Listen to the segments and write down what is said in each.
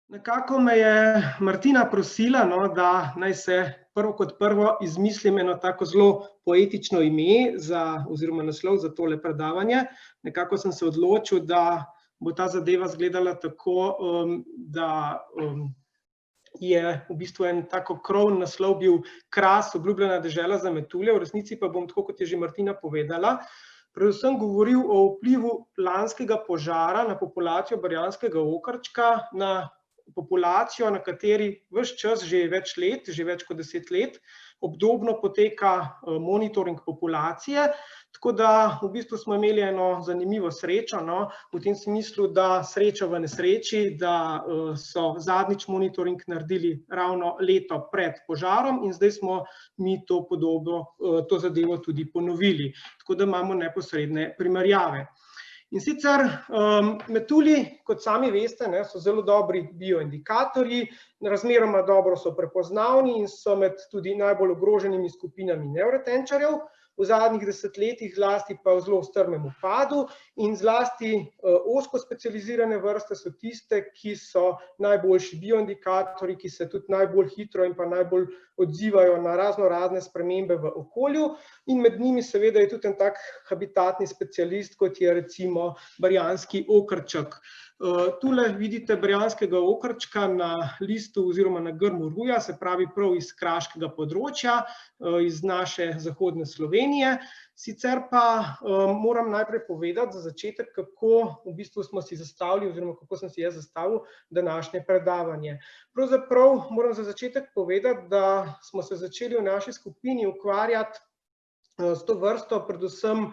Nekako me je Martina prosila, da naj se prvo kot prvo izmislim eno tako zelo poetično ime oziroma naslov za tole predavanje. Nekako sem se odločil, da bo ta zadeva izgledala tako, da je v bistvu en tako krovni naslov bil Kras, obljubljena dežela za metulje, v resnici pa bom, tako kot je že Martina povedala, predvsem govoril o vplivu lanskega požara na populacijo barjanskega okarčka, na populacijo, na kateri ves čas, že več let, že več kot 10 let, obdobno poteka monitoring populacije, tako da v bistvu smo imeli eno zanimivo srečo, v tem smislu, da sreča v nesreči, da so zadnjič monitoring naredili ravno leto pred požarom in zdaj smo mi to zadevo tudi ponovili, tako da imamo neposredne primerjave. In sicer metulji, kot sami veste, so zelo dobri bioindikatorji, razmeroma dobro so prepoznavni in so med tudi najbolj ogroženimi skupinami nevretenčarjev, v zadnjih desetletjih zlasti pa v zelo strmem upadu in zlasti ozko specializirane vrste so tiste, ki so najboljši bioindikatorji, ki se tudi najbolj hitro in pa najbolj odzivajo na raznorazne spremembe v okolju, in med njimi seveda je tudi en tak habitatni specialist, kot je recimo barjanski okarček. Tule vidite barjanskega okarčka na listu oziroma na grmu ruja, se pravi prav iz kraškega področja, iz naše zahodne Slovenije. Sicer pa moram najprej povedati za začetek, kako v bistvu smo si zastavili oziroma kako sem si jaz zastavil današnje predavanje. Pravzaprav moram za začetek povedati, da smo se začeli v naši skupini ukvarjati s to vrsto, predvsem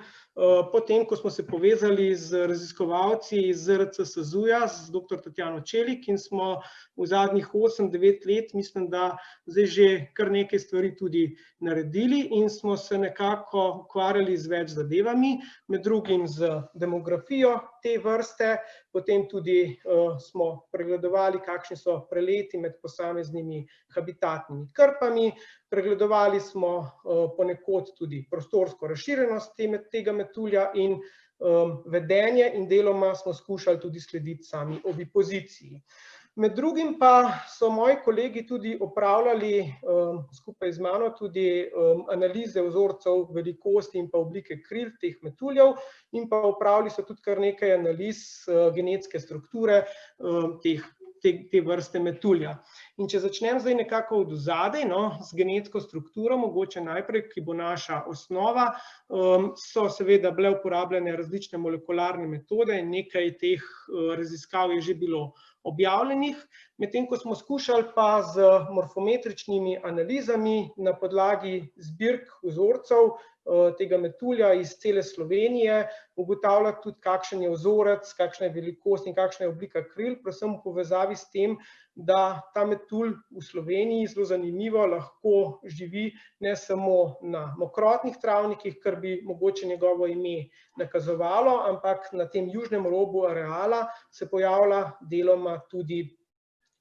potem, ko smo se povezali z raziskovalci iz ZRC SAZU-ja, z dr. Tatjano Čelik, in smo v zadnjih 8-9 let, mislim, da zdaj že kar nekaj stvari tudi naredili in smo se nekako ukvarjali z več zadevami, med drugim z demografijo te vrste, potem tudi smo pregledovali, kakšni so preleti med posameznimi habitatnimi krpami, pregledovali smo ponekod tudi prostorsko razširjenost tega metulja in vedenje in deloma smo skušali tudi slediti sami ovipoziciji. Med drugim pa so moji kolegi tudi opravljali skupaj z mano tudi analize vzorcev velikosti in pa oblike kril teh metuljev in pa opravili so tudi kar nekaj analiz genetske strukture te vrste metulja. In če začnem zdaj nekako od zadaj, z genetsko strukturo, mogoče najprej, ki bo naša osnova, so seveda bile uporabljene različne molekularne metode in nekaj teh raziskav je že bilo objavljenih, medtem ko smo skušali pa z morfometričnimi analizami na podlagi zbirk vzorcev tega metulja iz cele Slovenije ugotavljati tudi, kakšen je vzorec, kakšna je velikost in kakšna je oblika kril, predvsem v povezavi s tem, da ta metulj v Sloveniji, zelo zanimivo, lahko živi ne samo na mokrotnih travnikih, kar bi mogoče njegovo ime nakazovalo, ampak na tem južnem robu areala se pojavlja deloma tudi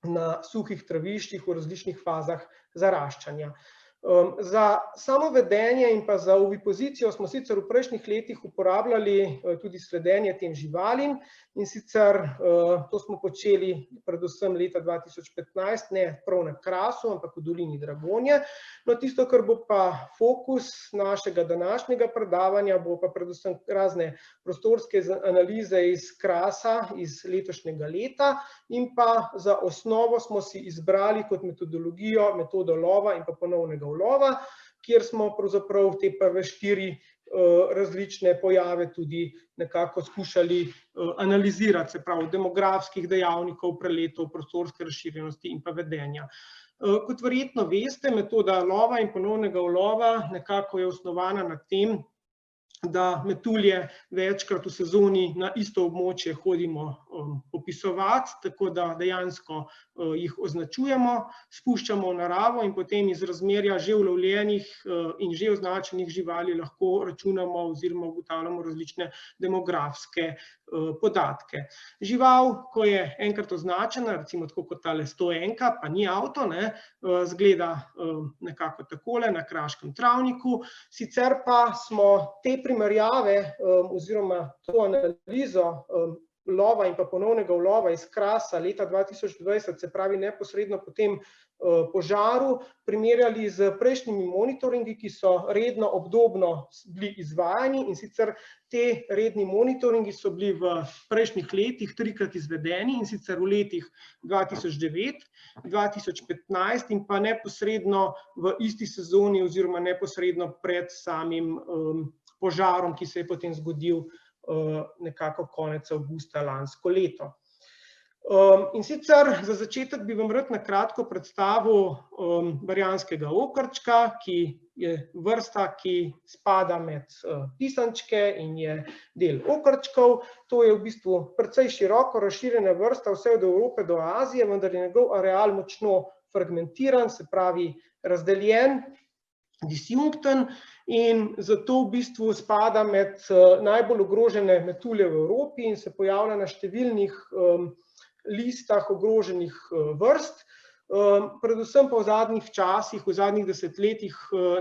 na suhih traviščih v različnih fazah zaraščanja. Za samo vedenje in pa za ovipozicijo smo sicer v prejšnjih letih uporabljali tudi sledenje tem živalim, in sicer to smo počeli predvsem leta 2015, ne prav na Krasu, ampak v dolini Dragonje. No, tisto, kar bo pa fokus našega današnjega predavanja, bo pa predvsem razne prostorske analize iz Krasa iz letošnjega leta in pa za osnovo smo si izbrali kot metodologijo metodo lova in pa ponovnega ulova, kjer smo pravzaprav te prve 4 različne pojave tudi nekako skušali analizirati, se pravi demografskih dejavnikov, preletov, prostorske razširjenosti in pa vedenja. Kot verjetno veste, metoda lova in ponovnega ulova nekako je osnovana na tem, da metulje večkrat v sezoni na isto območje hodimo popisovati, tako da dejansko jih označujemo, spuščamo v naravo in potem iz razmerja že ulovljenih in že označenih živali lahko računamo oziroma ugotavljamo različne demografske podatke. Žival, ko je enkrat označena, recimo tako kot tale 101, pa ni avto, zgleda nekako takole na kraškem travniku, sicer pa smo te primerjave oziroma to analizo lova in pa ponovnega ulova iz Krasa leta 2020, se pravi neposredno po tem požaru, primerjali z prejšnjimi monitoringi, ki so redno obdobno bili izvajani, in sicer te redni monitoringi so bili v prejšnjih letih 3-krat izvedeni, in sicer v letih 2009, 2015 in pa neposredno v isti sezoni oziroma neposredno pred samim požarom, ki se je potem zgodil nekako konec avgusta lansko leto. In sicer za začetek bi vam rad na kratko predstavil barjanskega okarčka, ki je vrsta, ki spada med pisančke in je del okarčkov. To je v bistvu precej široko razširjena vrsta vse od Evrope do Azije, vendar je njegov areal močno fragmentiran, se pravi razdeljen, disjunkten, in zato v bistvu spada med najbolj ogrožene metulje v Evropi in se pojavlja na številnih listah ogroženih vrst, predvsem pa v zadnjih časih, v zadnjih desetletjih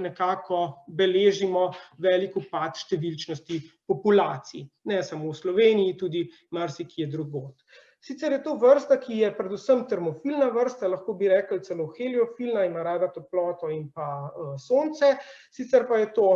nekako beležimo velik upad številčnosti populacij, ne samo v Sloveniji, tudi marsikje drugod. Sicer je to vrsta, ki je predvsem termofilna vrsta, lahko bi rekli celo heliofilna, ima rada toploto in pa sonce, sicer pa je to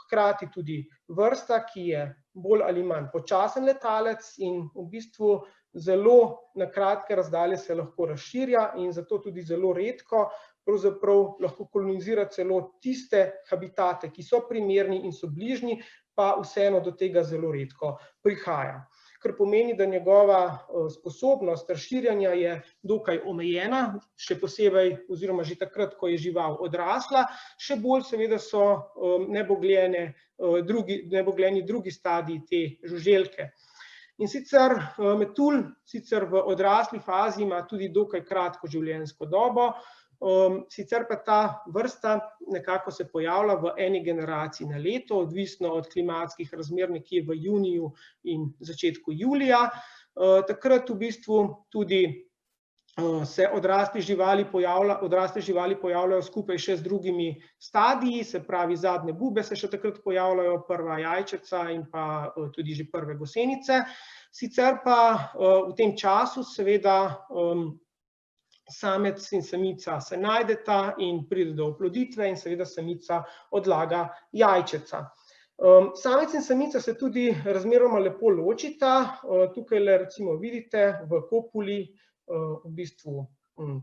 hkrati tudi vrsta, ki je bolj ali manj počasen letalec in v bistvu zelo na kratke razdalje se lahko razširja in zato tudi zelo redko pravzaprav lahko kolonizira celo tiste habitate, ki so primerni in so bližnji, pa vseeno do tega zelo redko prihaja. Kar pomeni, da njegova sposobnost razširjanja je dokaj omejena, še posebej oziroma že takrat, ko je žival odrasla, še bolj seveda so nebogljeni drugi stadiji te žuželke. In sicer metulj sicer v odrasli fazi ima tudi dokaj kratko življenjsko dobo, sicer pa ta vrsta nekako se pojavlja v eni generaciji na leto, odvisno od klimatskih razmer nekje v juniju in začetku julija. Takrat v bistvu tudi se odrasle živali pojavljajo skupaj še z drugimi stadiji, se pravi zadnje bube se še takrat pojavljajo, prva jajčeca in pa tudi že prve gosenice. Sicer pa v tem času seveda samec in samica se najdeta in pride do oploditve in seveda samica odlaga jajčeca. Samec in samica se tudi razmeroma lepo ločita, tukaj recimo vidite v kopuli v bistvu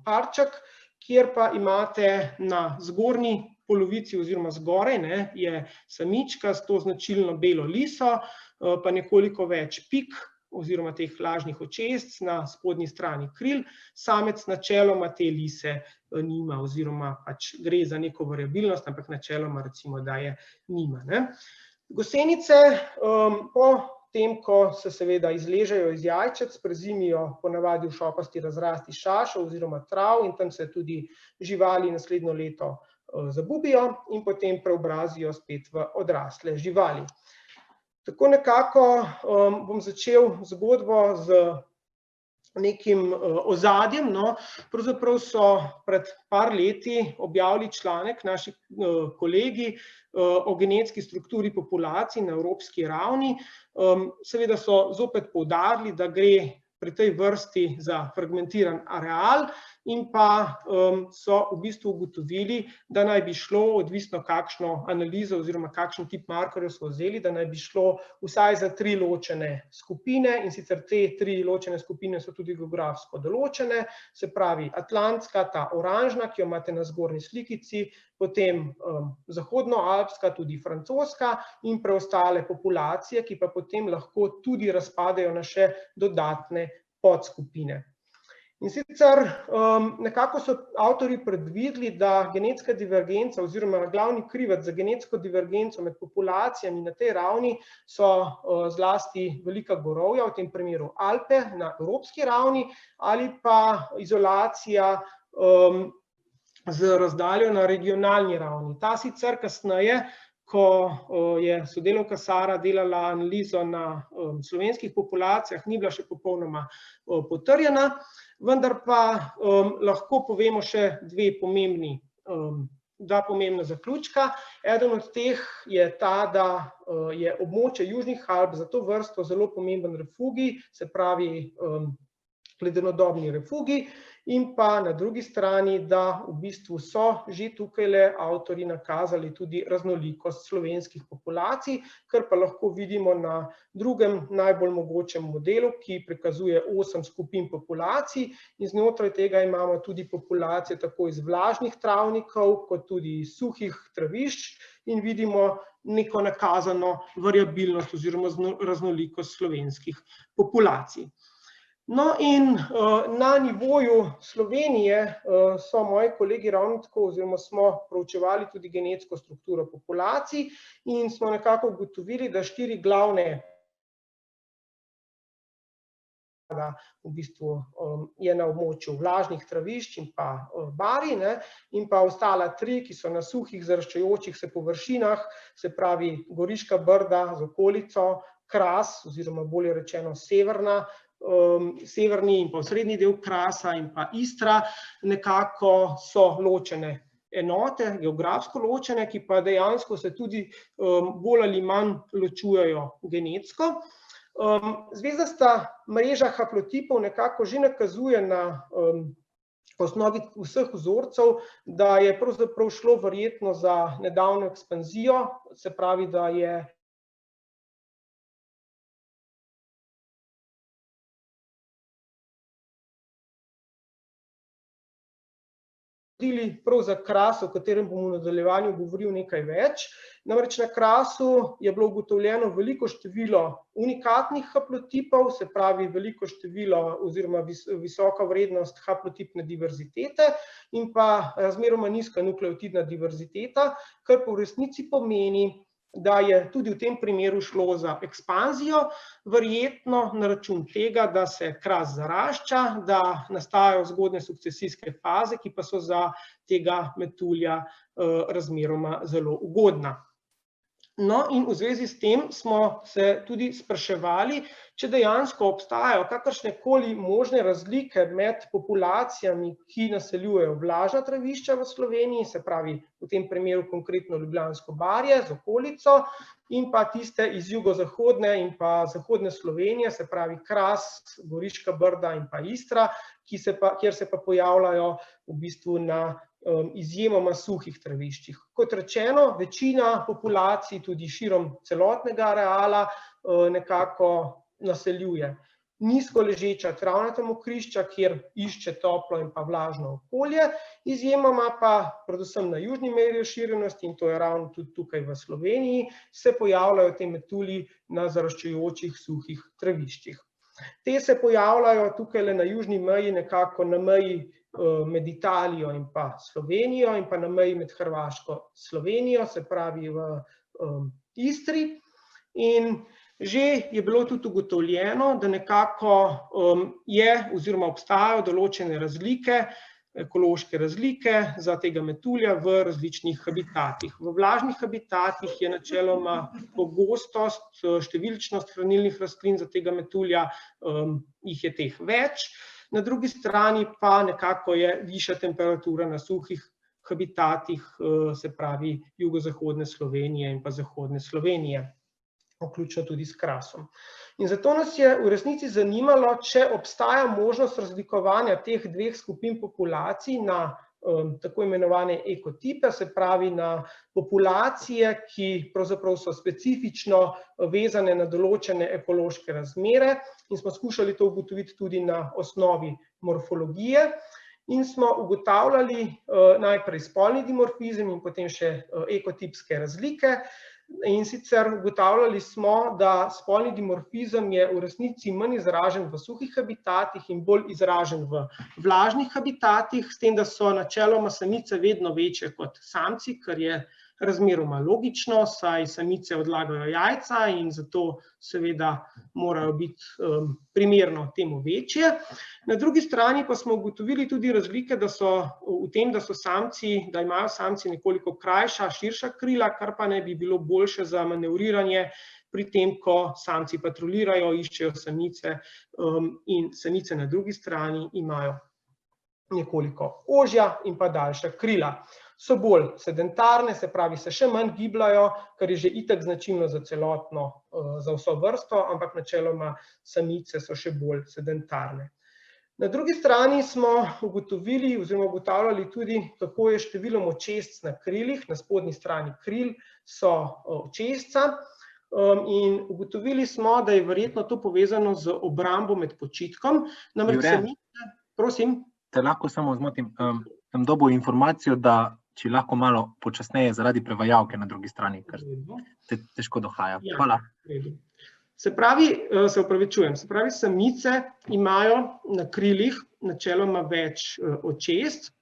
parček, kjer pa imate na zgornji polovici oziroma zgoraj je samička s to značilno belo liso, pa nekoliko več pik oziroma teh lažnih očesc na spodnji strani kril, samec načeloma te lise nima oziroma pač gre za neko variabilnost, ampak načeloma recimo, da je nima. Gosenice po tem, ko se seveda izležejo iz jajčec, prezimijo ponavadi v šopasti razrasti šašov oziroma trav in tam se tudi živali naslednjo leto zabubijo in potem preobrazijo spet v odrasle živali. Tako nekako bom začel zgodbo z nekim ozadjem. Pravzaprav so pred par leti objavili članek naši kolegi o genetski strukturi populacij na evropski ravni. Seveda so zopet poudarili, da gre pri tej vrsti za fragmentiran areal in pa so v bistvu ugotovili, da naj bi šlo, odvisno kakšno analizo oziroma kakšen tip markerjev so vzeli, da naj bi šlo vsaj za 3 ločene skupine in sicer te 3 ločene skupine so tudi geografsko določene, se pravi atlantska, ta oranžna, ki jo imate na zgornji slikici, potem zahodnoalpska, tudi francoska in preostale populacije, ki pa potem lahko tudi razpadejo na še dodatne podskupine. In sicer nekako so avtorji predvideli, da genetska divergenca oziroma glavni krivec za genetsko divergenco med populacijami na tej ravni so zlasti velika gorovja, v tem primeru Alpe na evropski ravni, ali pa izolacija z razdaljo na regionalni ravni. Ta sicer kasneje, ko je sodelavka Sara delala analizo na slovenskih populacijah, ni bila še popolnoma potrjena, vendar pa lahko povemo še 2 pomembni dva pomembna zaključka. Eden od teh je ta, da je območje Južnih Alp za to vrsto zelo pomemben refugij, se pravi ledenodobni refugij, in pa na drugi strani, da v bistvu so že tukajle avtorji nakazali tudi raznolikost slovenskih populacij, kar pa lahko vidimo na drugem najbolj mogočem modelu, ki prikazuje 8 skupin populacij, in znotraj tega imamo tudi populacije tako iz vlažnih travnikov, kot tudi iz suhih travišč, in vidimo neko nakazano variabilnost oziroma raznolikost slovenskih populacij. No, in na nivoju Slovenije so moji kolegi ravno tako, oziroma smo proučevali tudi genetsko strukturo populacij in smo nekako ugotovili, da 4 glavne v bistvu je na območju vlažnih travišč in pa barij, in pa ostala 3, ki so na suhih zaraščajočih se površinah, se pravi Goriška brda z okolico, Kras oziroma bolje rečeno severni in pa osrednji del Krasa in pa Istra, nekako so ločene enote, geografsko ločene, ki pa dejansko se tudi bolj ali manj ločujejo genetsko. Zvezdasta mreža haplotipov nekako že nakazuje na osnovi vseh vzorcev, da je pravzaprav šlo verjetno za nedavno ekspanzijo, se pravi, da je prav za Kras, o katerem bom v nadaljevanju govoril nekaj več. Namreč na Krasu je bilo ugotovljeno veliko število unikatnih haplotipov, se pravi veliko število oziroma visoka vrednost haplotipne diverzitete in pa razmeroma nizka nukleotidna diverziteta, kar pa v resnici pomeni, da je tudi v tem primeru šlo za ekspanzijo, verjetno na račun tega, da se Kras zarašča, da nastajajo zgodnje sukcesijske faze, ki pa so za tega metulja razmeroma zelo ugodna. No, in v zvezi s tem smo se tudi spraševali, če dejansko obstajajo kakršnekoli možne razlike med populacijami, ki naseljujejo vlažna travišča v Sloveniji, se pravi v tem primeru konkretno Ljubljansko barje z okolico, in pa tiste iz jugozahodne in pa zahodne Slovenije, se pravi Kras, Goriška brda in pa Istra, kjer se pa pojavljajo v bistvu na izjemoma suhih traviščih. Kot rečeno, večina populacij tudi širom celotnega areala nekako naseljuje nizko ležeča travnata mokrišča, kjer išče toplo in pa vlažno okolje, izjemoma pa predvsem na južni meji razširjenosti, in to je ravno tudi tukaj v Sloveniji, se pojavljajo te metulji na zaraščajočih suhih traviščih. Te se pojavljajo tukaj na južni meji, nekako na meji med Italijo in pa Slovenijo in pa na meji med Hrvaško in Slovenijo, se pravi v Istri. In že je bilo tudi ugotovljeno, da nekako je oziroma obstajajo določene razlike, ekološke razlike za tega metulja v različnih habitatih. V vlažnih habitatih je načeloma pogostost, številčnost hranilnih rastlin za tega metulja, jih je teh več, na drugi strani pa nekako je višja temperatura na suhih habitatih, se pravi jugozahodne Slovenije in pa zahodne Slovenije, vključno tudi s Krasom. In zato nas je v resnici zanimalo, če obstaja možnost razlikovanja teh dveh skupin populacij na tako imenovane ekotipe, se pravi na populacije, ki pravzaprav so specifično vezane na določene ekološke razmere, in smo skušali to ugotoviti tudi na osnovi morfologije, in smo ugotavljali najprej spolni dimorfizem in potem še ekotipske razlike. In sicer ugotavljali smo, da spolni dimorfizem je v resnici manj izražen v suhih habitatih in bolj izražen v vlažnih habitatih, s tem, da so načeloma samice vedno večje kot samci, kar je razmeroma logično, saj samice odlagajo jajca in zato seveda morajo biti primerno temu večje. Na drugi strani pa smo ugotovili tudi razlike v tem, da imajo samci nekoliko krajša, širša krila, kar pa naj bi bilo boljše za manevriranje pri tem, ko samci patrolirajo, iščejo samice, in samice na drugi strani imajo nekoliko ožja in pa daljša krila. So bolj sedentarne, se pravi, se še manj gibljajo, kar je že itak značilno za celotno, za vso vrsto, ampak načeloma samice so še bolj sedentarne. Na drugi strani smo ugotovili oziroma ugotavljali tudi, kako je število očesc na krilih, na spodnji strani kril so očesca, in ugotovili smo, da je verjetno to povezano z obrambo med počitkom. Namreč samice, prosim. Te lahko samo zmotim, sem dobil informacijo, da če lahko malo počasneje zaradi prevajalke na drugi strani, ker te težko dohaja. Hvala. Se pravi, se opravičujem, se pravi, samice imajo na krilih načeloma več očesc,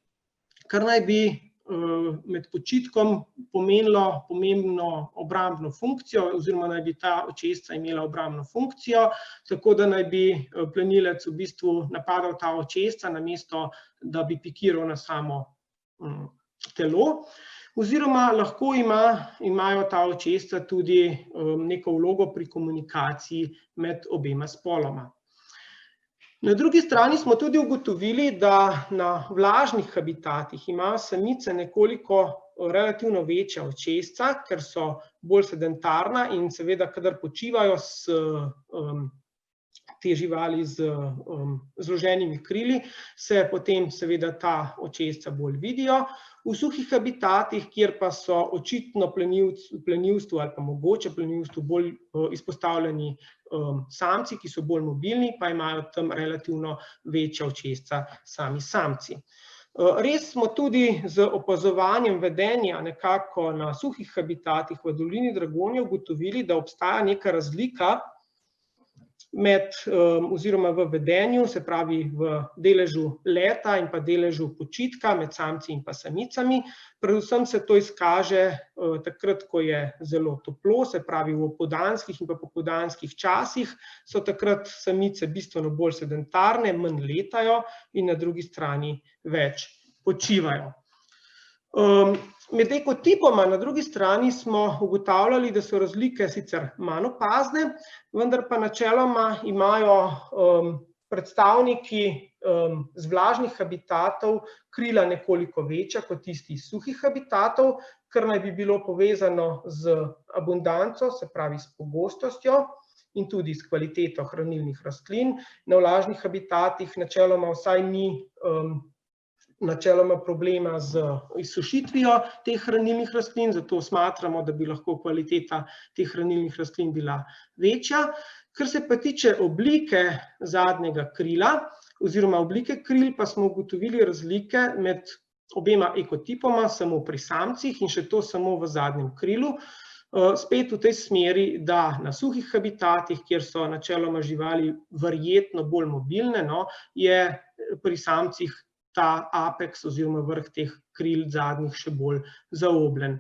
kar naj bi med počitkom pomenilo pomembno obrambno funkcijo, oziroma naj bi ta očesca imela obrambno funkcijo, tako da naj bi plenilec v bistvu napadal ta očesca, namesto da bi pikiral na samo telo, oziroma lahko imajo ta očesca tudi neko vlogo pri komunikaciji med obema spoloma. Na drugi strani smo tudi ugotovili, da na vlažnih habitatih imajo samice nekoliko relativno večja očesca, ker so bolj sedentarna in seveda, kadar počivajo te živali z zloženimi krili, se potem seveda ta očesca bolj vidijo. V suhih habitatih, kjer pa so očitno plenilstvu ali pa mogoče plenilstvu bolj izpostavljeni samci, ki so bolj mobilni, pa imajo tam relativno večja očesca sami samci. Res smo tudi z opazovanjem vedenja nekako na suhih habitatih v dolini Dragonje ugotovili, da obstaja neka razlika oziroma v vedenju, se pravi v deležu leta in pa deležu počitka med samci in pa samicami. Predvsem se to izkaže takrat, ko je zelo toplo, se pravi v opoldanskih in pa popoldanskih časih, so takrat samice bistveno bolj sedentarne, manj letajo in na drugi strani več počivajo. Med ekotipoma na drugi strani smo ugotavljali, da so razlike sicer manj opazne, vendar pa načeloma imajo predstavniki z vlažnih habitatov krila nekoliko večja kot tisti iz suhih habitatov, kar naj bi bilo povezano z abundanco, se pravi s pogostostjo in tudi s kvaliteto hranilnih rastlin. Na vlažnih habitatih načeloma vsaj ni načeloma problema z izsušitvijo teh hranilnih rastlin, zato smatramo, da bi lahko kvaliteta teh hranilnih rastlin bila večja. Kar se pa tiče oblike zadnjega krila oziroma oblike kril, pa smo ugotovili razlike med obema ekotipoma samo pri samcih in še to samo v zadnjem krilu. Spet v tej smeri, da na suhih habitatih, kjer so načeloma živali verjetno bolj mobilne, je pri samcih ta apeks oziroma vrh teh kril zadnjih še bolj zaobljen.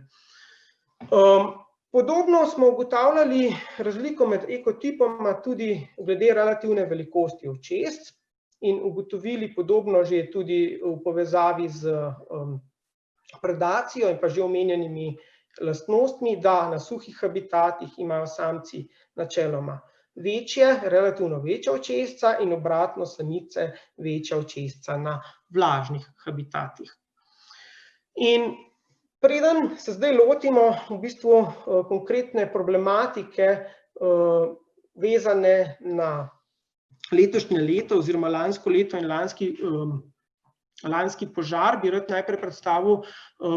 Podobno smo ugotavljali razliko med ekotipoma tudi glede relativne velikosti očesc in ugotovili podobno že tudi v povezavi z predacijo in pa že omenjenimi lastnostmi, da na suhih habitatih imajo samci načeloma relativno večja očesca in obratno samice večja očesca na vlažnih habitatih. In preden se zdaj lotimo v bistvu konkretne problematike vezane na letošnje leto oziroma lansko leto in lanski požar, bi rad najprej predstavil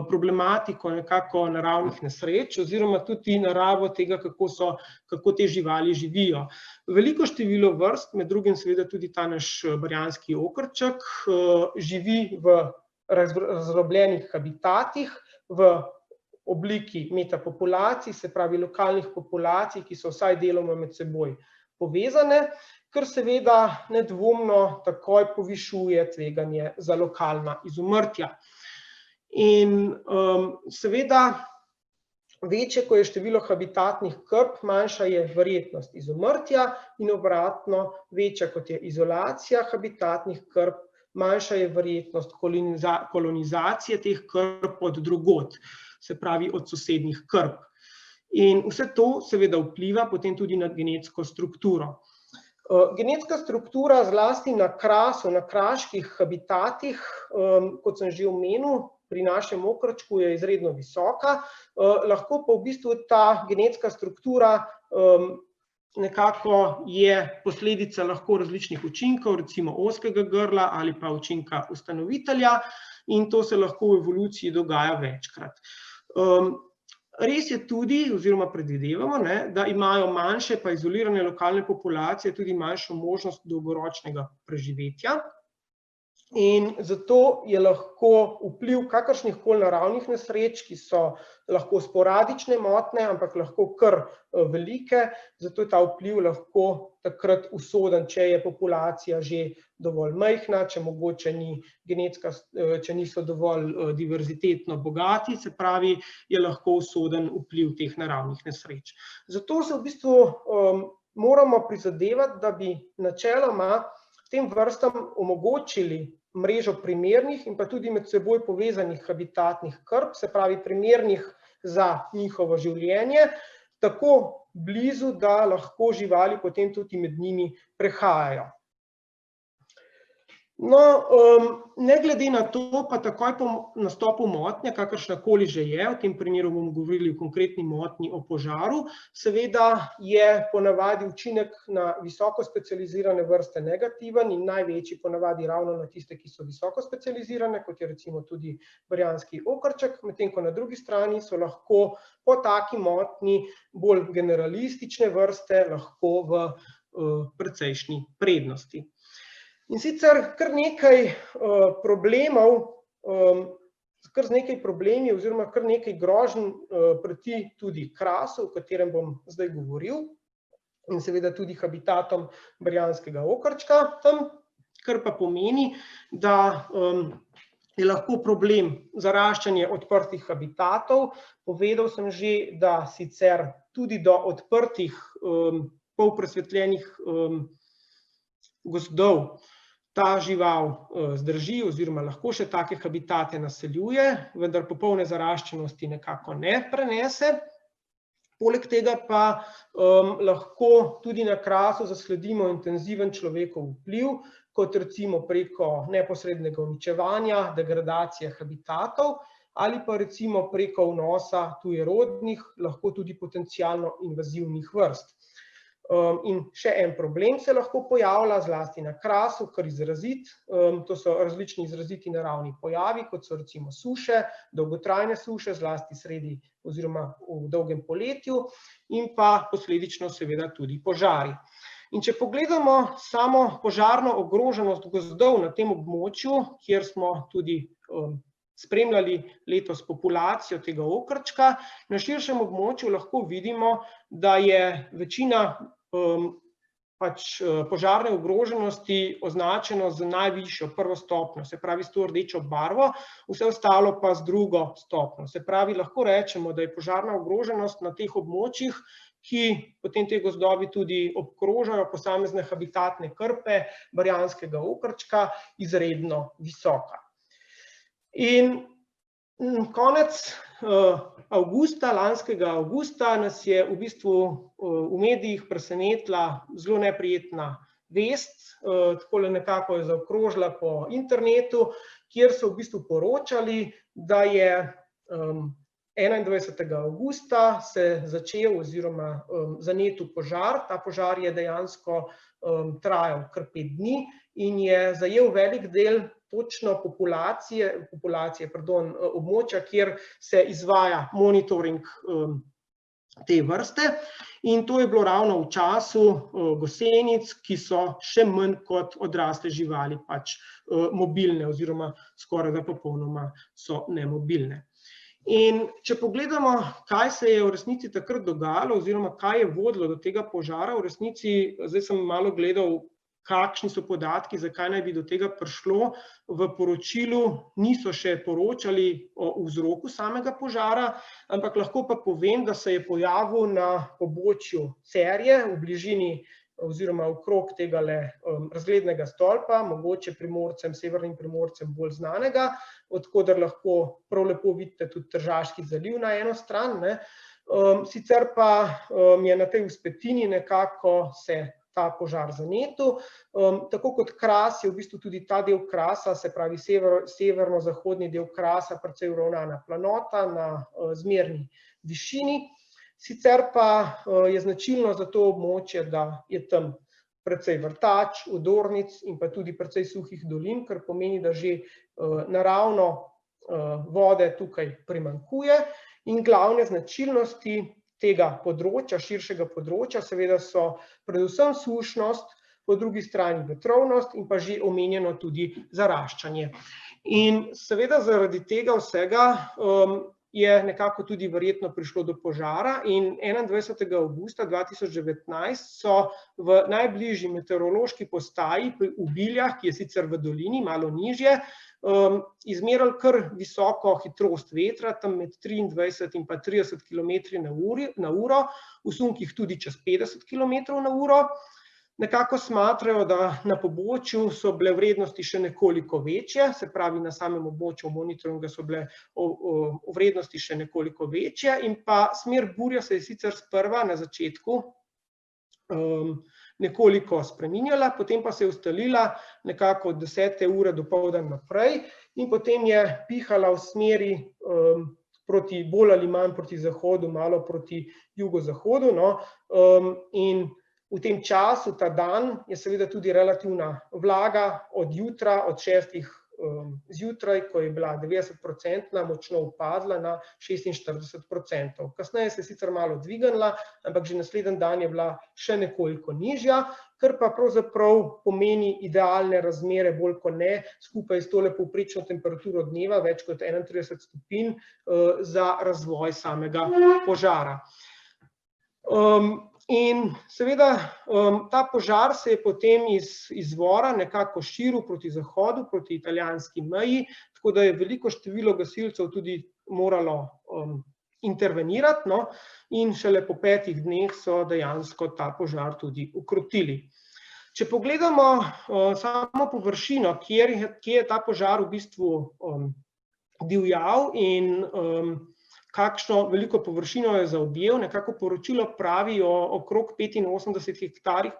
problematiko nekako naravnih nesreč oziroma tudi naravo tega, kako te živali živijo. Veliko število vrst, med drugim seveda tudi ta naš barjanski okrček, živi v razdrobljenih habitatih, v obliki metapopulacij, se pravi lokalnih populacij, ki so vsaj deloma med seboj povezane, kar seveda nedvomno takoj povišuje tveganje za lokalna izumrtja. In seveda, večje, ko je število habitatnih krp, manjša je verjetnost izumrtja in obratno, večja kot je izolacija habitatnih krp, manjša je verjetnost kolonizacije teh krp od drugod, se pravi od sosednjih krp. In vse to seveda vpliva potem tudi na genetsko strukturo. Genetska struktura zlasti na Krasu, na kraških habitatih, kot sem že omenil, pri našem okrčku je izredno visoka, lahko pa v bistvu ta genetska struktura nekako je posledica lahko različnih učinkov, recimo ozkega grla ali pa učinka ustanovitelja, in to se lahko v evoluciji dogaja večkrat. Res je tudi, oziroma predvidevamo, da imajo manjše pa izolirane lokalne populacije tudi manjšo možnost dolgoročnega preživetja. In zato je lahko vpliv kakršnihkoli naravnih nesreč, ki so lahko sporadične motnje, ampak lahko kar velike, zato je ta vpliv lahko takrat usoden, če je populacija že dovolj majhna, če mogoče če niso dovolj diverzitetno bogati, se pravi, je lahko usoden vpliv teh naravnih nesreč. Zato se v bistvu moramo prizadevati, da bi načeloma tem vrstam omogočili mrežo primernih in pa tudi med seboj povezanih habitatnih krp, se pravi primernih za njihovo življenje, tako blizu, da lahko živali potem tudi med njimi prehajajo. No, ne glede na to, pa takoj po nastopu motnje, kakršnakoli že je, v tem primeru bomo govorili o konkretni motnji o požaru, seveda je ponavadi učinek na visoko specializirane vrste negativen in največji ponavadi ravno na tiste, ki so visoko specializirane, kot je recimo tudi barjanski okrček, medtem ko na drugi strani so lahko po taki motnji bolj generalistične vrste lahko v precejšnji prednosti. In sicer kar nekaj problemov, kar z nekaj problemi oziroma kar nekaj groženj preti tudi Krasu, o katerem bom zdaj govoril, in seveda tudi habitatom barjanskega okrčka tam, kar pa pomeni, da je lahko problem zaraščanje odprtih habitatov. Povedal sem že, da sicer tudi do odprtih polpresvetljenih gozdov ta žival zdrži oziroma lahko še take habitate naseljuje, vendar popolne zaraščenosti nekako ne prenese. Poleg tega pa lahko tudi na Krasu zasledimo intenziven človekov vpliv, kot recimo preko neposrednega uničevanja, degradacije habitatov ali pa recimo preko vnosa tujerodnih, lahko tudi potencialno invazivnih vrst. In še en problem se lahko pojavlja, zlasti na Krasu, kar izrazit, to so različni izraziti naravni pojavi, kot so recimo suše, dolgotrajne suše, zlasti sredi oziroma v dolgem poletju, in pa posledično seveda tudi požari. In če pogledamo samo požarno ogroženost gozdov na tem območju, kjer smo tudi spremljali letos populacijo tega okrčka, na širšem območju lahko vidimo, da je večina požarne ogroženosti označeno z najvišjo prvo stopnjo, se pravi s to rdečo barvo, vse ostalo pa z drugo stopnjo. Se pravi, lahko rečemo, da je požarna ogroženost na teh območjih, ki potem te gozdovi tudi obkrožajo posamezne habitatne krpe barjanskega okrčka, izredno visoka. In konec avgusta, lanskega avgusta, nas je v bistvu v medijih presenetila zelo neprijetna vest, takole nekako je zaokrožila po internetu, kjer so v bistvu poročali, da je 21. avgusta se začel oziroma zanetil požar. Ta požar je dejansko trajal kar 5 dni in je zajel velik del točno območja, kjer se izvaja monitoring te vrste, in to je bilo ravno v času gosenic, ki so še manj kot odrasle živali pač mobilne oziroma skorajda popolnoma so nemobilne. In če pogledamo, kaj se je v resnici takrat dogajalo oziroma kaj je vodilo do tega požara, v resnici, zdaj sem malo gledal, kakšni so podatki, zakaj naj bi do tega prišlo. V poročilu niso še poročali o vzroku samega požara, ampak lahko pa povem, da se je pojavil na pobočju Cerje, v bližini oziroma okrog tega razglednega stolpa, mogoče Primorcem, severnim Primorcem bolj znanega, od koder lahko prav lepo vidite tudi Tržaški zaliv na eno stran. Sicer pa je na tej vzpetini nekako se ta požar zanetil. Tako kot Kras je v bistvu tudi ta del Krasa, se pravi severno-zahodni del Krasa, precej uravnana planota na zmerni višini. Sicer pa je značilno za to območje, da je tam precej vrtač, odornic in pa tudi precej suhih dolin, kar pomeni, da že naravno vode tukaj primanjkuje. In glavne značilnosti tega področja, širšega področja, seveda so predvsem sušnost, po drugi strani vetrovnost in pa že omenjeno tudi zaraščanje. In seveda zaradi tega vsega je nekako tudi verjetno prišlo do požara in 21. avgusta 2019 so v najbližji meteorološki postaji pri Ubiljah, ki je sicer v dolini, malo nižje, izmerili kar visoko hitrost vetra, tam med 23 in pa 30 km na uro, v sunkih tudi čez 50 km na uro. Nekako smatrajo, da na pobočju so bile vrednosti še nekoliko večje, se pravi na samem območju monitoringa so bile vrednosti še nekoliko večje in pa smer burje se je sicer sprva na začetku nekoliko spreminjala, potem pa se je ustalila nekako od 10. ure dopoldan naprej in potem je pihala v smeri proti bolj ali manj proti zahodu, malo proti jugozahodu, in v tem času, ta dan, je seveda tudi relativna vlaga od jutra, od 6. zjutraj, ko je bila 90-procentna, močno upadla na 46%. Kasneje se je sicer malo dvignila, ampak že naslednji dan je bila še nekoliko nižja, kar pa pravzaprav pomeni idealne razmere, bolj kot ne, skupaj s tole povprečno temperaturo dneva, več kot 31 stopinj, za razvoj samega požara. In seveda ta požar se je potem iz izvora nekako širil proti zahodu, proti italijanski meji, tako da je veliko število gasilcev tudi moralo intervenirati, in šele po 5 dneh so dejansko ta požar tudi ukrotili. Če pogledamo samo površino, kje je ta požar v bistvu divjal in kakšno veliko površino je zaobjel, nekako poročilo pravi o okrog 85 hektarjih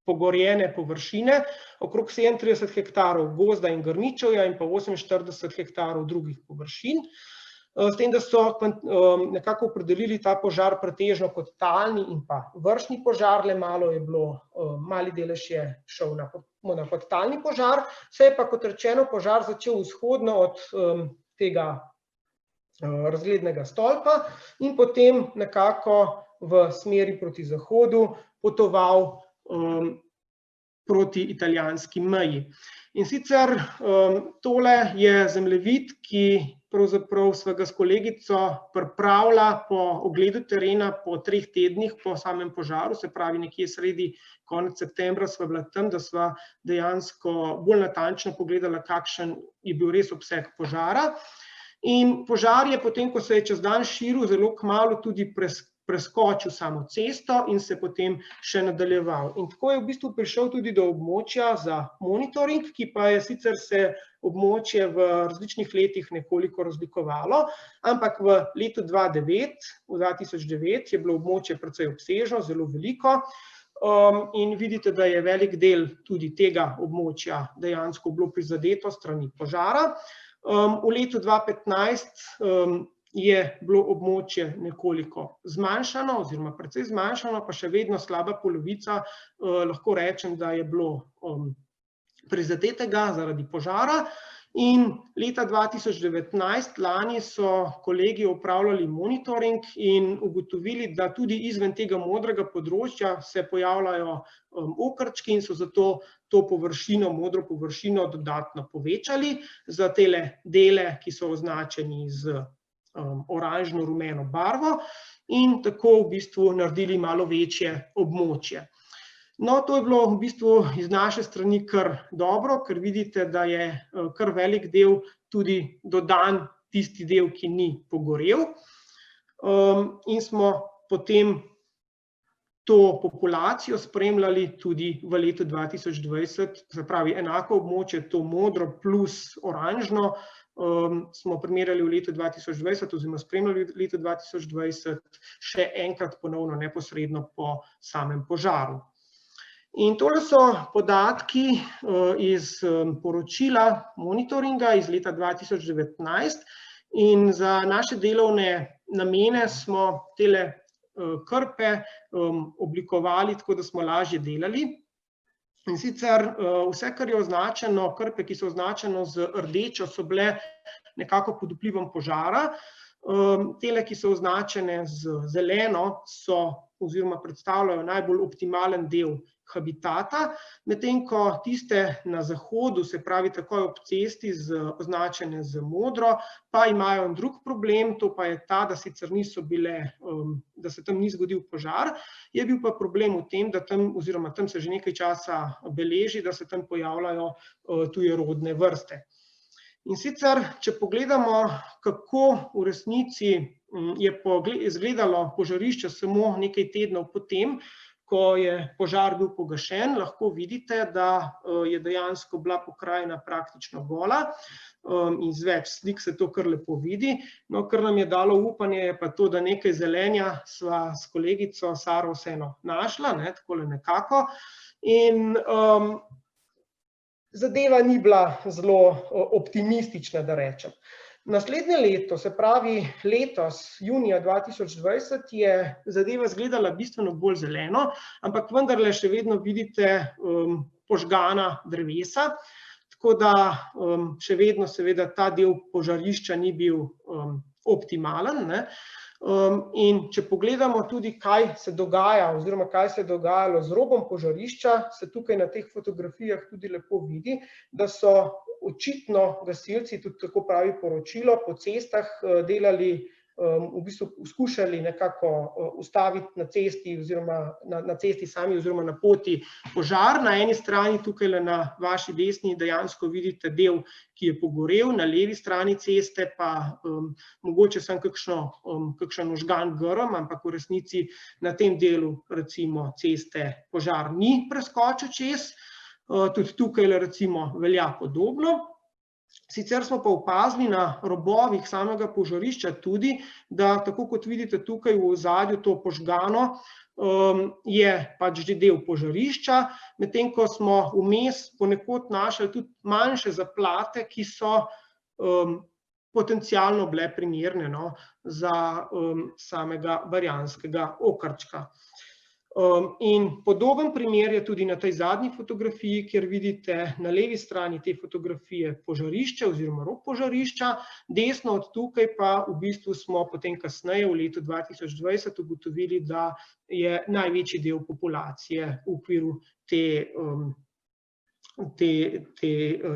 pogorjene površine, okrog 37 hektarov gozda in grmičevja in pa 48 hektarov drugih površin. S tem, da so nekako opredelili ta požar pretežno kot talni in pa vršni požar, le malo je bilo, mali delež je šel na podtalni požar, se je pa, kot rečeno, požar začel vzhodno od tega razglednega stolpa in potem nekako v smeri proti zahodu potoval proti italijanski meji. In sicer tole je zemljevid, ki pravzaprav sva ga s kolegico pripravila po ogledu terena po 3 tednih po samem požaru, se pravi nekje sredi konec septembra sva bila tam, da sva dejansko bolj natančno pogledala, kakšen je bil res obseg požara. In požar je potem, ko se je čez dan širil, zelo kmalu tudi preskočil samo cesto in se potem še nadaljeval. In tako je v bistvu prišel tudi do območja za monitoring, ki pa je sicer se območje v različnih letih nekoliko razlikovalo, ampak v letu 2009 je bilo območje precej obsežno, zelo veliko, in vidite, da je velik del tudi tega območja dejansko bilo prizadeto strani požara. V letu 2015 je bilo območje nekoliko zmanjšano oziroma precej zmanjšano, pa še vedno slaba polovica, lahko rečem, da je bilo prizadetega zaradi požara. In leta 2019, lani, so kolegi opravljali monitoring in ugotovili, da tudi izven tega modrega področja se pojavljajo okrčki in so zato to površino, modro površino dodatno povečali za tele dele, ki so označeni z oranžno-rumeno barvo in tako v bistvu naredili malo večje območje. No, to je bilo v bistvu iz naše strani kar dobro, ker vidite, da je kar velik del tudi dodan tisti del, ki ni pogorel. In smo potem to populacijo spremljali tudi v letu 2020, se pravi enako območje, to modro plus oranžno, smo primerjali v letu 2020 oziroma spremljali v letu 2020 še enkrat ponovno neposredno po samem požaru. In tole so podatki iz poročila monitoringa iz leta 2019 in za naše delovne namene smo tele krpe oblikovali tako, da smo lažje delali. In sicer vse, kar je označeno, krpe, ki so označeno z rdečo, so bile nekako pod vplivom požara. Tele, ki so označene z zeleno, so oziroma predstavljajo najbolj optimalen del habitata, medtem ko tiste na zahodu, se pravi takoj ob cesti, označene z modro, pa imajo drug problem, to pa je ta, da sicer niso bile, da se tam ni zgodil požar, je bil pa problem v tem, da tam, oziroma tam se že nekaj časa beleži, da se tam pojavljajo tujerodne vrste. In sicer, če pogledamo, kako v resnici je izgledalo požarišče samo nekaj tednov potem, ko je požar bil pogašen, lahko vidite, da je dejansko bila pokrajina praktično gola. Iz več slik se to kar lepo vidi. No, kar nam je dalo upanje, je pa to, da nekaj zelenja sva s kolegico Saro vseeno našla, takole nekako. In zadeva ni bila zelo optimistična, da rečem. Naslednje leto, se pravi letos, junija 2020, je zadeva izgledala bistveno bolj zeleno, ampak vendarle še vedno vidite požgana drevesa, tako da še vedno seveda ta del požarišča ni bil optimalen. In če pogledamo tudi, kaj se dogaja oziroma kaj se je dogajalo z robom požarišča, se tukaj na teh fotografijah tudi lepo vidi, da so očitno gasilci, tudi tako pravi poročilo, po cestah delali, v bistvu skušali nekako ustaviti na cesti oziroma na cesti sami oziroma na poti požar. Na eni strani, tukaj na vaši desni, dejansko vidite del, ki je pogorel, na levi strani ceste pa mogoče sem kakšen ožgan grm, ampak v resnici na tem delu recimo ceste požar ni preskočil čez. Tudi tukaj recimo velja podobno. Sicer smo pa opazili na robovih samega požarišča tudi, da tako kot vidite tukaj v ozadju to požgano, je pač že del požarišča, medtem ko smo vmes ponekod našli tudi manjše zaplate, ki so potencialno bile primerne za samega barjanskega okarčka. In podoben primer je tudi na tej zadnji fotografiji, kjer vidite na levi strani te fotografije požarišče oziroma rob požarišča, desno od tukaj pa v bistvu smo potem kasneje v letu 2020 ugotovili, da je največji del populacije v okviru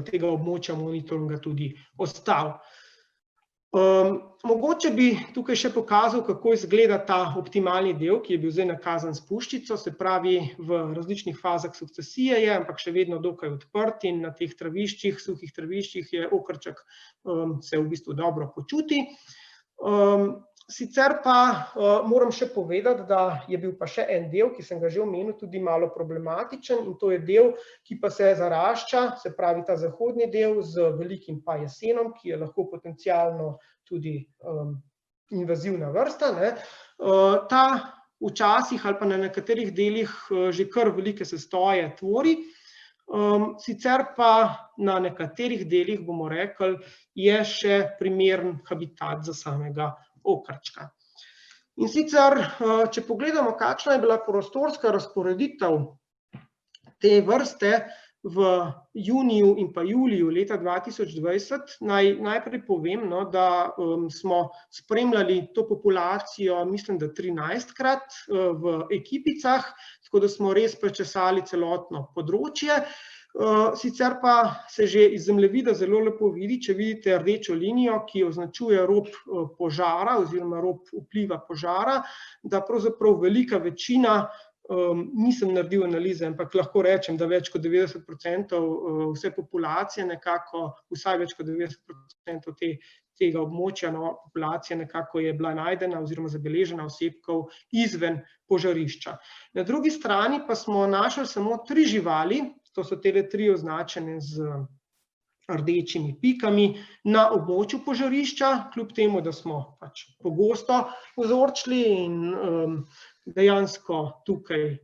tega območja monitoringa tudi ostal. Mogoče bi tukaj še pokazal, kako izgleda ta optimalni del, ki je bil zdaj nakazan s puščico, se pravi v različnih fazah sukcesije je, ampak še vedno dokaj odprt in na teh traviščih, suhih traviščih je okarček se v bistvu dobro počuti. Sicer pa moram še povedati, da je bil pa še en del, ki sem ga že omenil, tudi malo problematičen in to je del, ki pa se zarašča, se pravi ta zahodni del z velikim pa jesenom, ki je lahko potencialno tudi invazivna vrsta. Ta včasih ali pa na nekaterih delih že kar velike sestoje tvori, sicer pa na nekaterih delih, bomo rekli, je še primeren habitat za samega okarčka. In sicer, če pogledamo, kakšna je bila prostorska razporeditev te vrste v juniju in pa juliju leta 2020, najprej povem, da smo spremljali to populacijo, mislim, da 13-krat v ekipicah, tako da smo res prečesali celotno področje. Sicer pa se že iz zemljevida zelo lepo vidi, če vidite rdečo linijo, ki označuje rob požara oziroma rob vpliva požara, da pravzaprav velika večina nisem naredil analize, ampak lahko rečem, da več kot 90% vse populacije nekako, vsaj več kot 90% tega območja populacije nekako je bila najdena oziroma zabeležena osebkov izven požarišča. Na drugi strani pa smo našli samo 3 živali, to so tele 3 označene z rdečimi pikami na območju požarišča, kljub temu, da smo pač pogosto vzorčili in dejansko tukaj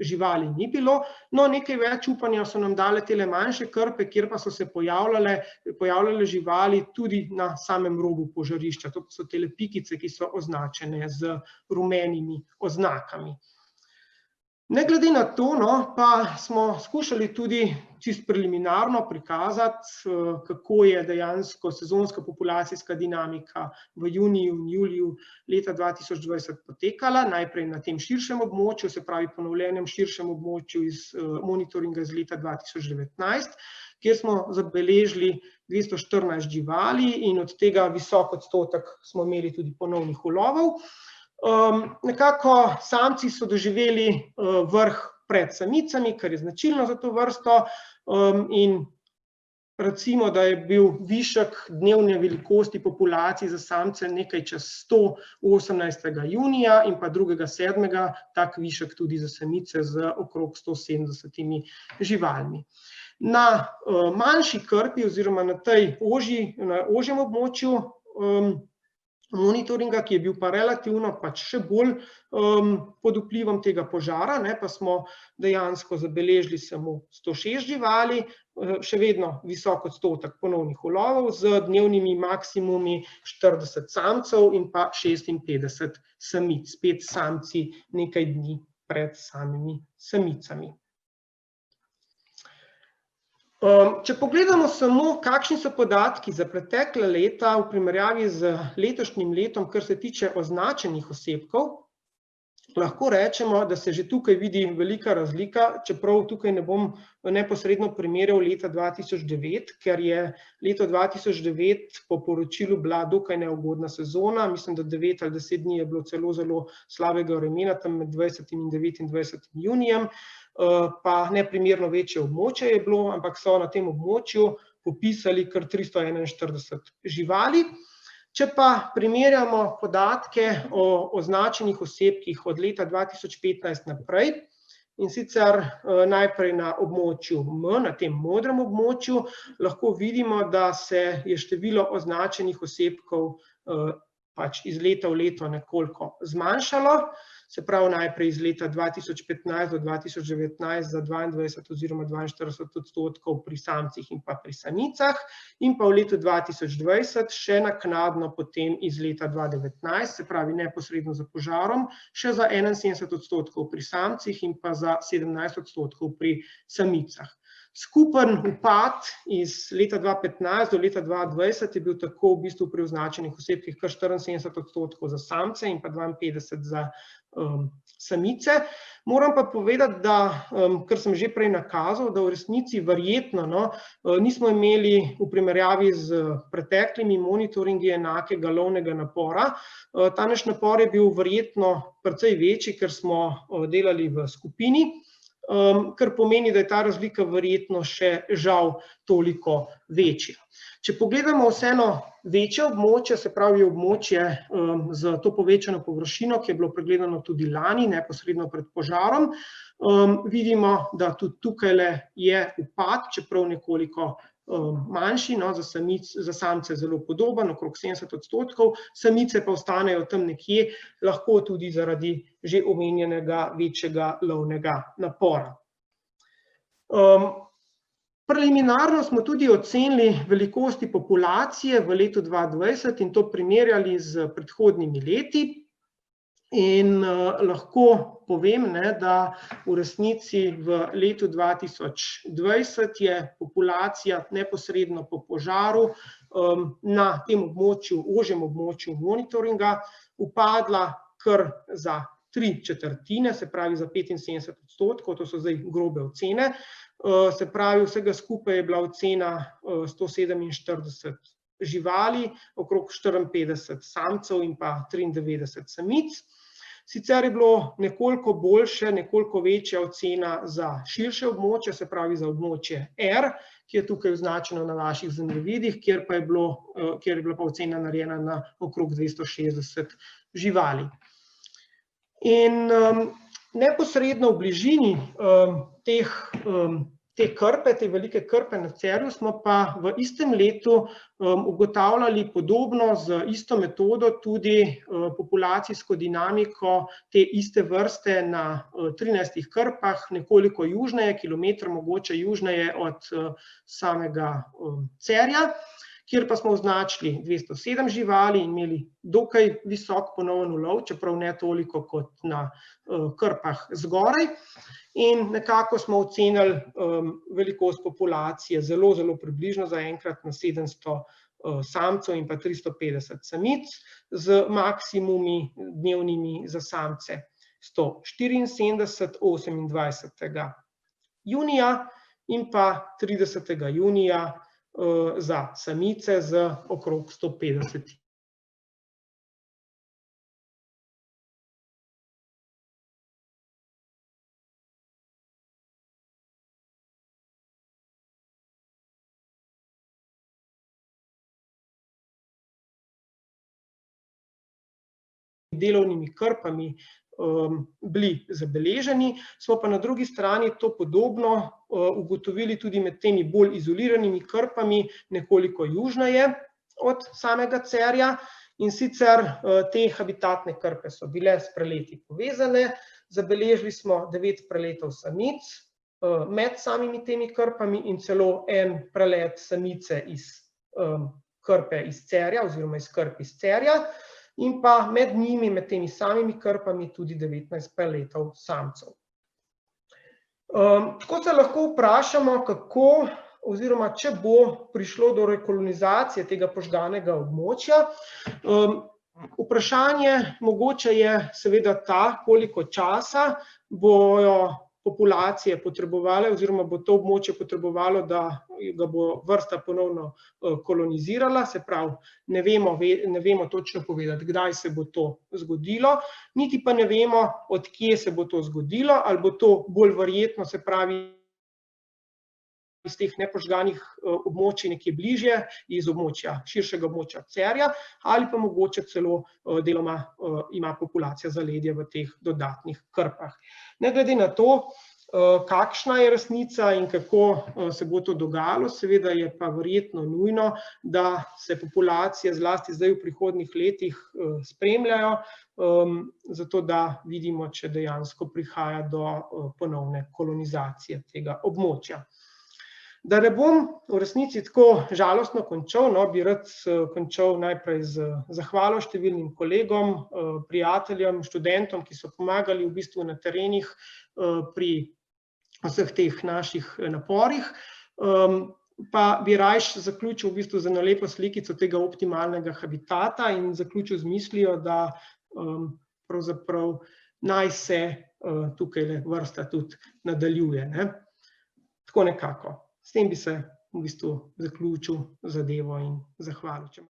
živali ni bilo. No, nekaj več upanja so nam dale tele manjše krpe, kjer pa so se pojavljale živali tudi na samem robu požarišča. To so tele pikice, ki so označene z rumenimi oznakami. Ne glede na to, pa smo skušali tudi čisto preliminarno prikazati, kako je dejansko sezonska populacijska dinamika v juniju in juliju leta 2020 potekala, najprej na tem širšem območju, se pravi ponovljenem širšem območju iz monitoringa iz leta 2019, kjer smo zabeležili 214 živali in od tega visok odstotek smo imeli tudi ponovnih ulovov. Nekako samci so doživeli vrh pred samicami, kar je značilno za to vrsto, in recimo, da je bil višek dnevne velikosti populacij za samce nekaj čez 100 18. junija in pa 2.7. tak višek tudi za samice z okrog 170 živalmi. Na manjši krpi oziroma na tej ožjem območju monitoringa, ki je bil pa relativno pač še bolj pod vplivom tega požara, pa smo dejansko zabeležili samo 106 živali, še vedno visok odstotek ponovnih ulovov z dnevnimi maksimumi 40 samcev in pa 56 samic, spet samci nekaj dni pred samimi samicami. Če pogledamo samo, kakšni so podatki za pretekla leta v primerjavi z letošnjim letom, kar se tiče označenih osebkov, lahko rečemo, da se že tukaj vidi velika razlika, čeprav tukaj ne bom neposredno primerjal leta 2009, ker je leto 2009 po poročilu bila dokaj neugodna sezona, mislim, da 9 ali 10 dni je bilo zelo slabega vremena, tam med 20. in 29. junijem, pa neprimerno večje območje je bilo, ampak so na tem območju popisali kar 341 živali. Če pa primerjamo podatke o označenih osebkih od leta 2015 naprej, in sicer najprej na območju M, na tem modrem območju, lahko vidimo, da se je število označenih osebkov pač iz leta v leto nekoliko zmanjšalo, se pravi najprej iz leta 2015 do 2019 za 22 oziroma 42 odstotkov pri samcih in pa pri samicah, in pa v letu 2020 še naknadno potem iz leta 2019, se pravi neposredno za požarom, še za 71 odstotkov pri samcih in pa za 17 odstotkov pri samicah. Skupen upad iz leta 2015 do leta 2020 je bil tako v bistvu pri označenih osebkih kar 74 odstotkov za samce in pa 52 za samice. Moram pa povedati, da, kar sem že prej nakazal, da v resnici verjetno nismo imeli v primerjavi z preteklimi monitoringi enakega lovnega napora. Ta naš napor je bil verjetno precej večji, ker smo delali v skupini, kar pomeni, da je ta razlika verjetno še žal toliko večja. Če pogledamo vseeno večje območje, se pravi območje z to povečano površino, ki je bilo pregledano tudi lani, neposredno pred požarom, vidimo, da tudi tukaj je upad, čeprav nekoliko manjši, za samce zelo podoben, okrog 70 odstotkov, samice pa ostanejo tam nekje, lahko tudi zaradi že omenjenega večjega lovnega napora. Preliminarno smo tudi ocenili velikosti populacije v letu 2020 in to primerjali z predhodnimi leti. In lahko povem, da v resnici v letu 2020 je populacija neposredno po požaru na tem območju, ožjem območju monitoringa upadla kar za 3/4, se pravi za 75 odstotkov, to so zdaj grobe ocene. Se pravi, vsega skupaj je bila ocena 147 živali, okrog 54 samcev in pa 93 samic. Sicer je bilo nekoliko boljše, nekoliko večja ocena za širše območje, se pravi za območje R, ki je tukaj označeno na vaših zemljevidih, kjer je bila pa ocena narejena na okrog 260 živali. In neposredno v bližini te krpe, te velike krpe na Cerju, smo pa v istem letu ugotavljali podobno z isto metodo tudi populacijsko dinamiko te iste vrste na 13 krpah, nekoliko južneje, kilometer mogoče južneje od samega Cerja, kjer pa smo označili 207 živali in imeli dokaj visok ponoven ulov, čeprav ne toliko kot na krpah zgoraj. In nekako smo ocenili velikost populacije zelo, zelo približno zaenkrat na 700 samcev in pa 350 samic, z maksimumi dnevnimi za samce 174, 28. junija in pa 30. junija za samice z okrog 150. Delovnimi krpami bili zabeleženi, smo pa na drugi strani to podobno ugotovili tudi med temi bolj izoliranimi krpami nekoliko južneje od samega Cerja, in sicer te habitatne krpe so bile s preleti povezane, zabeležili smo 9 preletov samic med samimi temi krpami in celo en prelet samice iz krpe iz Cerja oziroma iz krp iz Cerja, in pa med njimi, med temi samimi krpami, tudi 19 preletov samcev. Tako se lahko vprašamo, kako oziroma če bo prišlo do rekolonizacije tega požganega območja. Vprašanje mogoče je seveda ta, koliko časa bojo populacije potrebovale oziroma bo to območje potrebovalo, da ga bo vrsta ponovno kolonizirala, se pravi, ne vemo točno povedati, kdaj se bo to zgodilo, niti pa ne vemo, od kje se bo to zgodilo, ali bo to bolj verjetno, se pravi, iz teh nepožganih območij nekje bližje, iz širšega območja Cerja, ali pa mogoče celo deloma ima populacija zaledje v teh dodatnih krpah. Ne glede na to, kakšna je resnica in kako se bo to dogajalo, seveda je pa verjetno nujno, da se populacije zlasti zdaj v prihodnjih letih spremljajo, zato da vidimo, če dejansko prihaja do ponovne kolonizacije tega območja. Da ne bom v resnici tako žalostno končal, bi rad končal najprej z zahvalo številnim kolegom, prijateljem, študentom, ki so pomagali v bistvu na terenih pri vseh teh naših naporih. Pa bi rajš zaključil v bistvu z eno lepo slikico tega optimalnega habitata in zaključil z mislijo, da pravzaprav naj se tukaj vrsta tudi nadaljuje. Tako nekako. S tem bi se v bistvu zaključil zadevo in zahvalil.